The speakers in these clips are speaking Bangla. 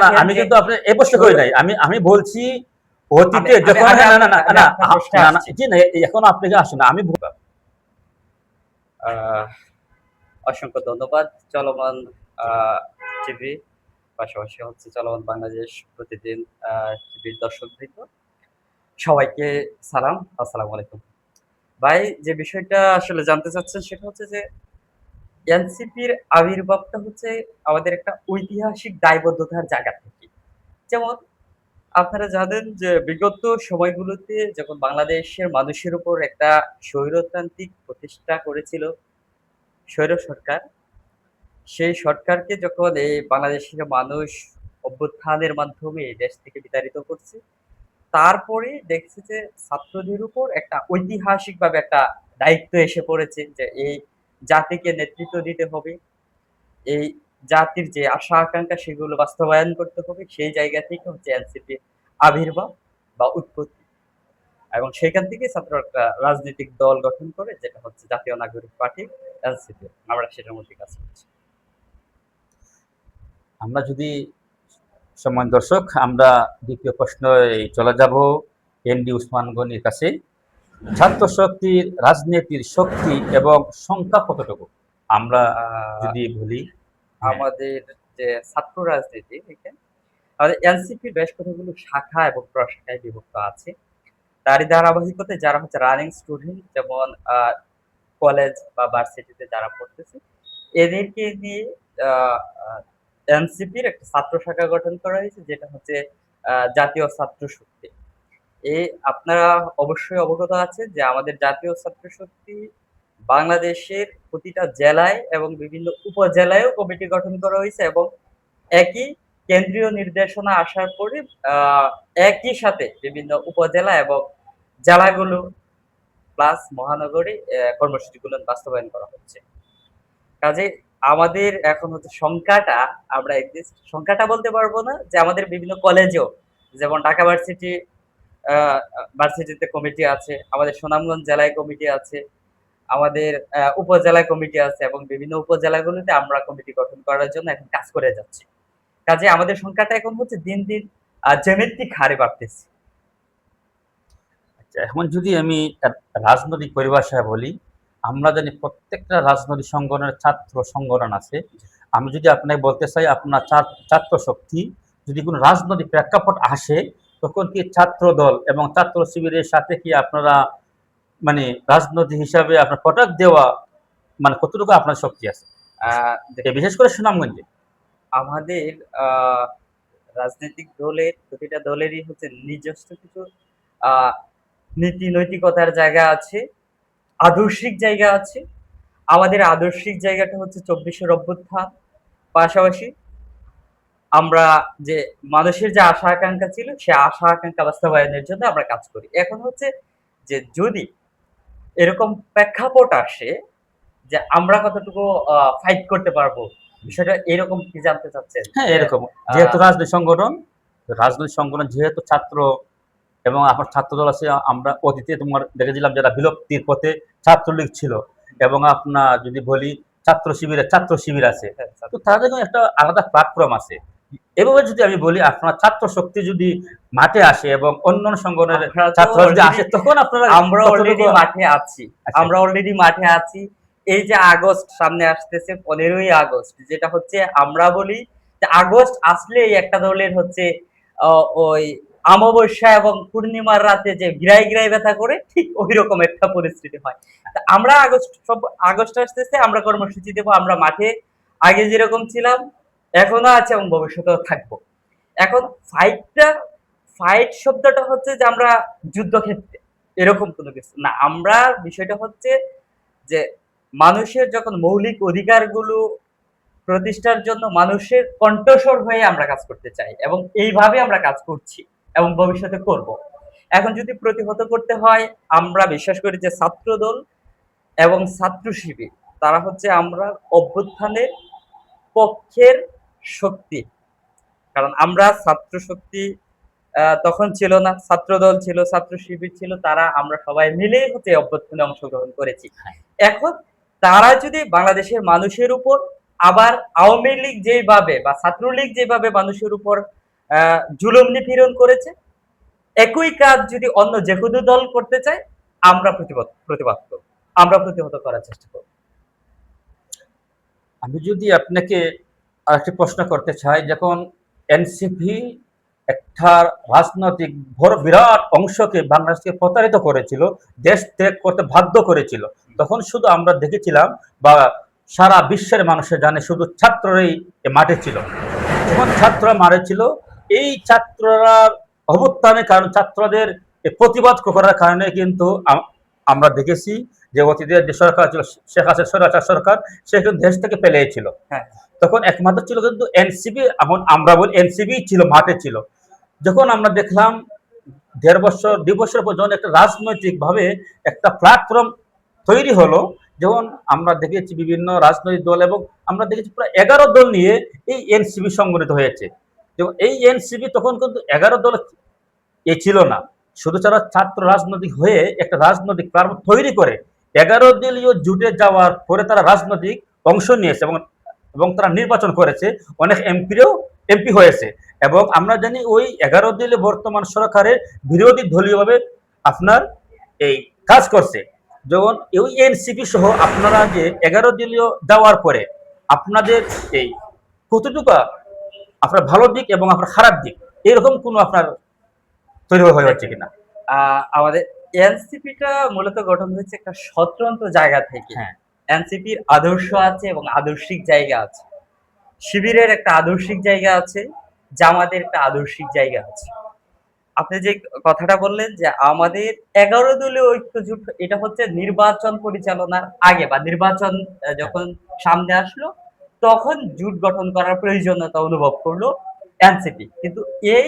না, আমি কিন্তু আপনি এই প্রশ্ন করি নাই, আমি বলছি অতীতে যখন জি না, এখন আপনি আসেন আমি অসংখ্য ধন্যবাদ। চলমান টিভি পাশাপাশি হচ্ছে চলমান বাংলাদেশ প্রতিদিন টিভির দর্শকবৃন্দ, সবাইকে সালাম, আসসালামু আলাইকুম। ভাই, যে বিষয়টা আসলে জানতে চাচ্ছেন সেটা হচ্ছে যে এনসিপির আবির্ভাবটা হচ্ছে আমাদের একটা ঐতিহাসিক দায়বদ্ধতার জায়গা থেকে। যেমন আপনারা জানেন যে বিগত সময়গুলোতে যখন বাংলাদেশের মানুষের উপর একটা স্বৈরতান্ত্রিক প্রতিষ্ঠা করেছিল স্বৈর সরকার, সেই সরকারকে যখন এই বাংলাদেশের মানুষ অভ্যুত্থানের মাধ্যমে এই দেশ থেকে বিতাড়িত করছে, তারপরে দেখছি যে ছাত্রদের উপর একটা ঐতিহাসিকভাবে একটা দায়িত্ব এসে পড়েছে যে এই জাতিকে নেতৃত্ব দিতে হবে। এই জাতির যে আশা আকাঙ্ক্ষা সেগুলো বাস্তবায়ন করতে হবে। সেই জায়গা থেকে হচ্ছে এনসিপির আবির্ভাব বা উৎপত্তি। এবং সেখান থেকেই ছাত্ররা একটা রাজনৈতিক দল গঠন করে, যেটা হচ্ছে জাতীয় নাগরিক পার্টি, এনসিপি। আমরা সেটার মধ্যে কাজ করছি। আমরা যদি সম্মান দর্শক, আমরা দ্বিতীয় প্রশ্নে চলে যাব এনডি উসমান গনির কাছে। ছাত্র শক্তির রাজনীতির শক্তি এবং সংখ্যা কতটুকু আমরা যদি বলি? আমাদের যে ছাত্র রাজনীতি, এখানে আমাদের এনসিপির বেশ কতগুলো শাখা এবং প্রশাখায় বিভক্ত আছে। তারই ধারাবাহিকতায় যারা হচ্ছে রানিং স্টুডেন্ট, যেমন কলেজ বা ভার্সিটিতে যারা পড়তেছে, এদেরকে নিয়ে এনসিপির একটা ছাত্র শাখা গঠন করা হয়েছে, যেটা হচ্ছে জাতীয় ছাত্র শক্তি। আপনারা অবশ্যই অবগত আছেন যে আমাদের জাতীয় ছাত্র শক্তি বাংলাদেশের প্রতিটা জেলায় এবং বিভিন্ন উপজেলায়ও কমিটি গঠন করা হয়েছে, এবং একই কেন্দ্রীয় নির্দেশনা আসার পরে একই সাথে বিভিন্ন উপজেলা এবং জেলাগুলো প্লাস মহানগরে কর্মসূচিগুলো বাস্তবায়ন করা হচ্ছে। কাজে আমাদের এখন হচ্ছে সংখ্যাটা, আমরা এক্সাক্ট সংখ্যাটা বলতে পারবো না, যে আমাদের বিভিন্ন কলেজেও, যেমন ঢাকা ভার্সিটি ভার্সিটিতে কমিটি আছে, আমাদের সুনামগঞ্জ জেলায় কমিটি আছে, আমাদের উপজেলায় কমিটি আছে, এবং বিভিন্ন উপজেলাগুলোতে আমরা কমিটি গঠন করার জন্য এখন কাজ করে যাচ্ছি। কাজে আমাদের সংখ্যাটা এখন হচ্ছে দিন দিন জ্যামিতিক হারে বাড়তেছে। আচ্ছা, এখন যদি আমি রাজনৈতিক পরিভাষায় বলি, আমরা জানি প্রত্যেকটা রাজনৈতিক সংগঠনের ছাত্র সংগঠন আছে। আমি যদি আপনাকে বলতে চাই, আপনার ছাত্র শক্তি যদি কোনো রাজনৈতিক প্রেক্ষাপট আসে, তখন কি ছাত্র দল এবং ছাত্র শিবিরের সাথে কি আপনারা মানে রাজনৈতিক হিসাবে আপনার প্রোডাক্ট দেওয়া, মানে কতটুকু আপনার শক্তি আছে বিশেষ করে সুনামগঞ্জে? আমাদের রাজনৈতিক দলের প্রতিটা দলেরই হচ্ছে নিজস্ব কিছু নীতি নৈতিকতার জায়গা আছে, আদর্শিক জায়গা আছে। আমাদের আদর্শিক জায়গাটা হচ্ছে ২৪-এর অভ্যুত্থান। পাশাপাশি আমরা যে মানুষের যে আশা আকাঙ্ক্ষা ছিল, সে আশা আকাঙ্ক্ষা বাস্তবায়নের জন্য আমরা কাজ করি। এখন হচ্ছে যে যদি এরকম প্রেক্ষাপট আসে যে আমরা কতটুকু ফাইট করতে পারবো, বিষয়টা এরকম কি জানতে চাচ্ছেন? হ্যাঁ, এরকম। যেহেতু রাজনৈতিক সংগঠন যেহেতু ছাত্র এবং আমার ছাত্রদল আছে, আমরা অতীতে তোমার দেখেছিলাম যারা বিলুপ্তির পথে ছাত্রলীগ ছিল, এবং আপনার যদি বলি ছাত্র শিবির আছে, তো তাদের একটা আলাদা প্ল্যাটফর্ম আছে। এভাবে যদি আমি বলি, আপনার ছাত্র শক্তি যদি মাঠে আসে এবং অন্য সংগঠনের ছাত্র যদি আসে, তখন আপনারা আমরা অলরেডি মাঠে আছি। আমরা অলরেডি মাঠে আছি। এই যে আগস্ট সামনে আসতেছে, 15ই আগস্ট, যেটা হচ্ছে আমরা বলি যে আগস্ট আসলেই একটা দলের হচ্ছে ওই অমাবস্যা এবং পূর্ণিমার রাতে যে গিরায় গিরায় ব্যথা করে, ঠিক ওই রকম একটা পরিস্থিতি হয়। আমরা আগস্ট আসতেছে, আমরা কর্মসূচি দেবো, আমরা মাঠে আগে যেরকম ছিলাম এখনো আছে এবং ভবিষ্যতেও থাকবো। এখন ফাইট শব্দটা হচ্ছে যে আমরা যুদ্ধক্ষেত্রে এরকম কোনো কিছু না। আমরা বিষয়টা হচ্ছে যে মানুষের যখন মৌলিক অধিকারগুলো প্রতিষ্ঠার জন্য মানুষের কণ্ঠস্বর হয়ে আমরা কাজ করতে চাই, এবং এইভাবে আমরা কাজ করছি এবং ভবিষ্যতে করব। এখন যদি প্রতিহত করতে হয়, আমরা বিশ্বাস করি যে ছাত্রদল এবং ছাত্র শিবির, তারা হচ্ছে আমরা অভ্যুত্থানের পক্ষের শক্তি। কারণ আমরা ছাত্র শক্তি তখন ছিল না, ছাত্রদল ছিল, ছাত্র শিবির ছিল, আমরা সবাই মিলেই হচ্ছে অভ্যুত্থানে অংশগ্রহণ করেছি। এখন তারা যদি বাংলাদেশের মানুষের উপর আবার আওয়ামী লীগ যেভাবে বা ছাত্রলীগ যেভাবে মানুষের উপর জুলুম নিপীড়ন করেছে, একই কাজ যদি অন্য যে কোনো দল করতে চায়, আমরা প্রতিবাদ করব, আমরা প্রতিহত করার চেষ্টা করব। আমি যদি আপনাকে আরেকটি প্রশ্ন করতে চাই, যখন এনসিপি একটা রাজনৈতিক বড় বিরাট অংশকে বাংলাদেশকে প্রতারিত করেছিল, দেশ ত্যাগ করতে বাধ্য করেছিল, তখন শুধু আমরা দেখেছিলাম বা সারা বিশ্বের মানুষের জানে শুধু ছাত্ররাই এ মাঠে ছিল। যখন ছাত্ররা মারে ছিল, এই ছাত্ররা অভ্যুত্থানের কারণ ছাত্রদের এই প্রতিবাদ করার কারণে কিন্তু আমরা দেখেছি যে অতীতের যে সরকার ছিল, শেখ হাসিনা স্বৈরাচার সরকার, সে কিন্তু দেশ থেকে পেলেছিল। হ্যাঁ, তখন একমাত্র ছিল কিন্তু এনসিপি, এখন আমরা বলি এনসিপি ছিল, মাঠে ছিল। যখন আমরা দেখলাম 1.5 বছর 2 বছর পর যখন একটা রাজনৈতিক ভাবে একটা প্ল্যাটফর্ম তৈরি হলো, যেমন আমরা দেখেছি বিভিন্ন রাজনৈতিক দল, এবং আমরা দেখেছি প্রায় 11 দল নিয়ে এই এনসিপি সংগঠিত হয়েছে। যেমন এই এনসিপি তখন কিন্তু 11 দল ছিল না, শুধু তারা ছাত্র রাজনৈতিক হয়ে একটা রাজনৈতিক প্ল্যাটফর্ম তৈরি করে 11 দলীয় জুটে যাওয়ার পরে তারা রাজনৈতিক অংশ নিয়েছে, এবং এবং তারা নির্বাচন করেছে, অনেক এমপি হয়েছে। এবং আমরা জানি ওই 11 দলীয় বর্তমান সরকারের বিরোধী দলীয়ভাবে আপনার এই কাজ করছে। যেমন ওই এনসিপি সহ আপনারা যে 11 দলীয় দেওয়ার পরে আপনাদের এই কতটুকু আপনার ভালো দিক এবং আপনার খারাপ দিক এরকম কোনো আপনার তৈরি হয়ে হচ্ছে কিনা? আমাদের এনসিপিটা মূলত গঠন হয়েছে একটা স্বতন্ত্র জায়গা থেকে। হ্যাঁ, এনসিপির আদর্শ আছে এবং আদর্শিক জায়গা আছে। শিবিরের একটা আদর্শিক জায়গা আছে, জামাতের একটা আদর্শিক জায়গা আছে। আপনি যে কথাটা বললেন যে আমাদের 11 দলীয় ঐক্যজোট, এটা হচ্ছে নির্বাচন পরিচালনার আগে বা নির্বাচন হ্যাঁ। যখন সামনে আসলো, তখন জোট গঠন করার প্রয়োজনীয়তা অনুভব করলো এনসিপি। কিন্তু এই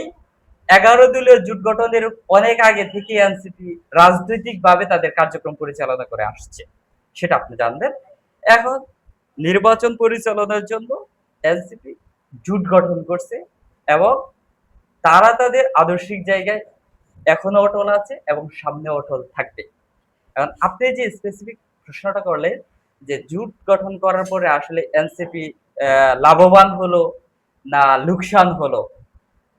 11 দলীয় জোট গঠনের অনেক আগে থেকে এনসিপি রাজনৈতিকভাবে তাদের কার্যক্রম পরিচালনা করে আসছে। সেটা আপনি জানবেন। এখন নির্বাচন পরিচালনার জন্য এনসিপি জোট গঠন করছে এবং তারা তাদের আদর্শিক জায়গায় এখনো অটল আছে এবং সামনে অটল থাকবে। এখন আপনি যে স্পেসিফিক প্রশ্নটা করলেন যে জোট গঠন করার পরে আসলে এনসিপি লাভবান হলো না লোকসান হলো,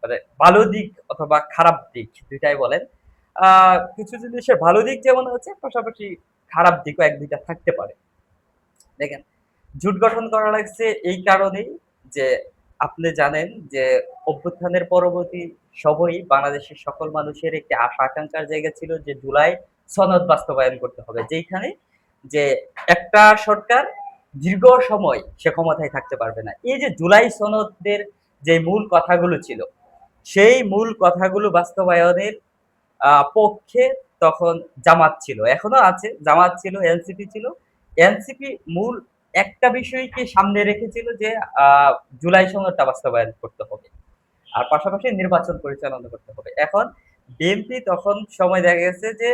মানে ভালো দিক অথবা খারাপ দিক দুইটাই বলেন। কিছু জিনিসের ভালো দিক যেমন হচ্ছে, পাশাপাশি খারাপ দিকও ১-২টা থাকতে পারে। দেখেন, জোট গঠন করা লাগছে এই কারণেই যে আপনি জানেন যে অভ্যুত্থানের পরবর্তী সময়ই বাংলাদেশের সকল মানুষের একটি আশা আকাঙ্ক্ষার জায়গা ছিল যে জুলাই সনদ বাস্তবায়ন করতে হবে। যেইখানে যে একটা সরকার দীর্ঘ সময় সে ক্ষমতায় থাকতে পারবে না। এই যে জুলাই সনদের যে মূল কথাগুলো ছিল, সেই মূল কথাগুলো বাস্তবায়নের পক্ষে তখন জামাত ছিল। এখনো আছে, জামাত ছিল, এনসিপি ছিল। এনসিপি মূল একটা বিষয়কে সামনে রেখেছিল যে আ জুলাই সনদটা বাস্তবায়ন করতে হবে। আর পাশাপাশি নির্বাচন পরিচালনা করতে হবে। এখন বিএনপি তখন সময় দেখা গেছে যে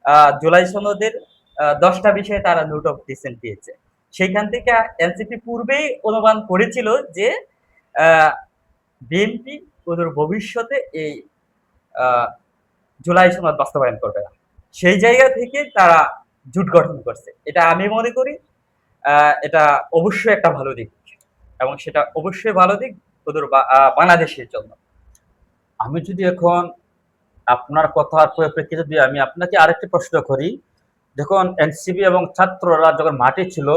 আ জুলাই সনদের ১০ টা বিষয়ে তারা নোট অফ ডিসেন্ট দিয়েছে। সেইখান থেকে এনসিপি পূর্বেই অনুমান করেছিল যে আ বিএনপি অদূর ভবিষ্যতে এই আ জুলাই সনদ বাস্তবায়ন করবে না। সেই জায়গা থেকে তারা জোট গঠন করছে। এটা আমি মনে করি আ এটা অবশ্যই একটা ভালো দিক। এবং সেটা অবশ্যই ভালো দিক ওদের বাংলাদেশের জন্য। আমি যদি এখন আপনার কথার পরিপ্রেক্ষিতে যদি আমি আপনাকে আরেকটি প্রশ্ন করি, যখন এনসিপি এবং ছাত্ররা যখন মাঠে ছিল,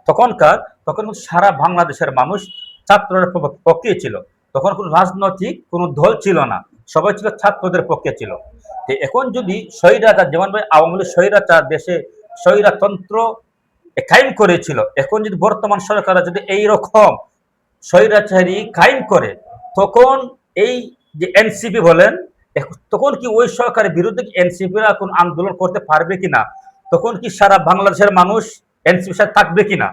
তখনকার তখন কিন্তু সারা বাংলাদেশের মানুষ ছাত্রদের পক্ষে ছিল। তখন কোনো রাজনৈতিক কোনো দল ছিল না, সবাই ছিল ছাত্রদের পক্ষে ছিল। তো এখন যদি স্বৈরাচার, যেমন আওয়ামী লীগ স্বৈরাচার দেশে স্বৈরতন্ত্র কায়েম করেছিল, এখন যদি বর্তমান সরকার যদি এইরকম স্বৈরাচারী কায়েম করে, তখন এই যে এনসিপি বলেন, তখন কি ওই সরকারের বিরুদ্ধে এনসিপিরা কোন আন্দোলন করতে পারবে কিনা? তখন কি সারা বাংলাদেশের মানুষ এনসিপির সাথে থাকবে কিনা?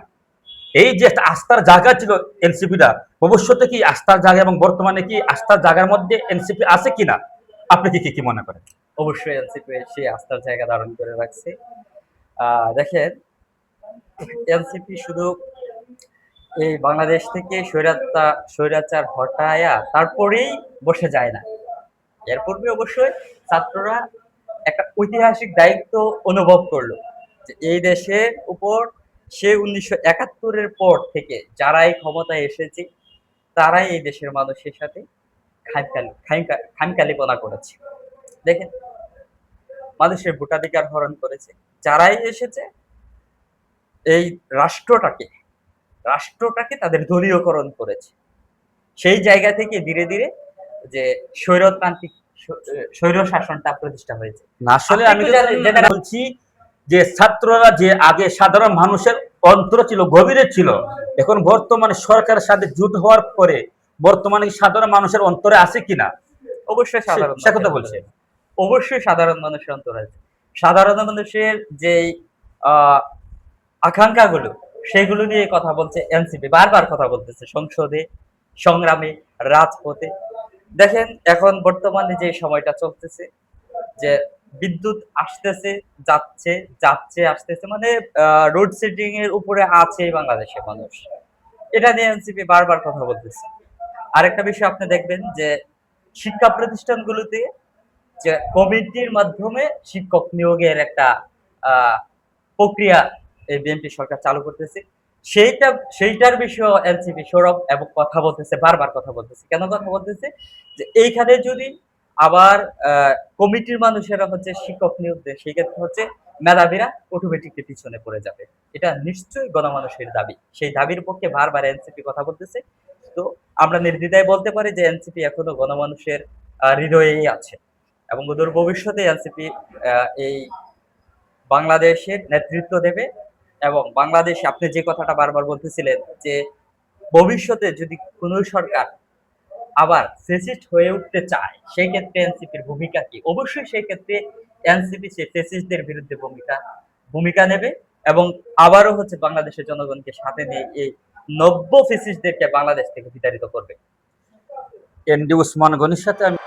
এই যে একটা আস্থার জায়গা ছিল এনসিপিটা, ভবিষ্যতে কি আস্থার জায়গা এবং বর্তমানে কি আস্থার জায়গার মধ্যে এনসিপি আছে কিনা? আপনি কি মনে করেন? অবশ্যই এনসিপি সেই আস্থার জায়গা ধারণ করে রাখছে। দেখেন, এনসিপি শুধু এই বাংলাদেশ থেকে স্বৈরাচার হটায়া তারপরেই বসে যায় না। এর পূর্বে অবশ্যই ছাত্ররা একটা ঐতিহাসিক দায়িত্ব অনুভব করলো যে এই দেশের উপর সে 1971-এর পর থেকে যারাই ক্ষমতায় এসেছে তারাই এই দেশের মানুষের সাথে খামখেয়ালিপনা করেছে। দেখেন, মানুষের ভোটাধিকার হরণ করেছে। যারাই এসেছে এই রাষ্ট্রটাকে রাষ্ট্রটাকে তাদের দলীয়করণ করেছে। সেই জায়গা থেকে ধীরে ধীরে যে স্বৈরতান্ত্রিক স্বৈর শাসনটা প্রতিষ্ঠা হয়েছে। না, আসলে আপনি আমি একটু জানেন, বলছি যে ছাত্ররা যে আগে সাধারণ মানুষের অন্তর ছিল, গভীরে ছিল, এখন বর্তমানে সরকারের সাথে জোট হওয়ার পরে বর্তমানে সাধারণ মানুষের অন্তরে আছে কিনা অবশ্যই সাধারণ সে কথা মানুষের বলছে। অন্তরে। অবশ্যই সাধারণ মানুষের অন্তরে আছে। সাধারণ মানুষের যেই আহ আকাঙ্ক্ষাগুলো সেগুলো নিয়ে কথা বলছে এনসিপি, বারবার কথা বলতেছে সংসদে, সংগ্রামে, রাজপথে। দেখেন, এখন বর্তমানে যে সময়টা চলতেছে, যে বিদ্যুৎ আসতেছে, যাচ্ছে, যাচ্ছে, আসতেছে, মানে রোড সেটিং এর উপরে আছে বাংলাদেশের মানুষ। এটা নিয়ে এনসিপি বারবার কথা বলতেছে। আরেকটা বিষয় আপনি দেখবেন যে শিক্ষা প্রতিষ্ঠানগুলোতে যে কমিটির মাধ্যমে শিক্ষক নিয়োগের একটা আহ প্রক্রিয়া এই বিএনপি সরকার চালু করতেছে। সেইটার বিষয়ে এনসিপি সরব এবং কথা বলতেছে, বারবার কথা বলতেছে। কেন কথা বলতেছে? যে এইখানে যদি আবার কমিটির মানুষেরা হচ্ছে শিক্ষক নিয়োগ দেয়, সেই ক্ষেত্রে হচ্ছে মেধাবীরা অটোমেটিকলি পিছনে পড়ে যাবে। এটা নিশ্চয়ই গণমানুষের দাবি। সেই দাবির পক্ষে বারবার এনসিপি কথা বলতেছে। তো আমরা নির্দ্বিধায় বলতে পারি যে এনসিপি এখনো গণমানুষের হৃদয়েই আছে এবং অদূর ভবিষ্যতে এনসিপি এই বাংলাদেশের নেতৃত্ব দেবে এবং বাংলাদেশে আপনি যে কথাটা বারবার বলতেছিলেন যে ভবিষ্যতে যদি কোনো সরকার আবার ফেসিস্ট হয়ে উঠতে চায়, সেই ক্ষেত্রে এনসিপির ভূমিকা কি? অবশ্যই সেই ক্ষেত্রে এনসিপি সেই ফেসিস্টদের বিরুদ্ধে ভূমিকা নেবে এবং আবারও হচ্ছে বাংলাদেশের জনগণকে সাথে নিয়ে এই নব্য ফেসিস্টদেরকে বাংলাদেশ থেকে বিতাড়িত করবে। এনডি উসমান গনির সাথে আমি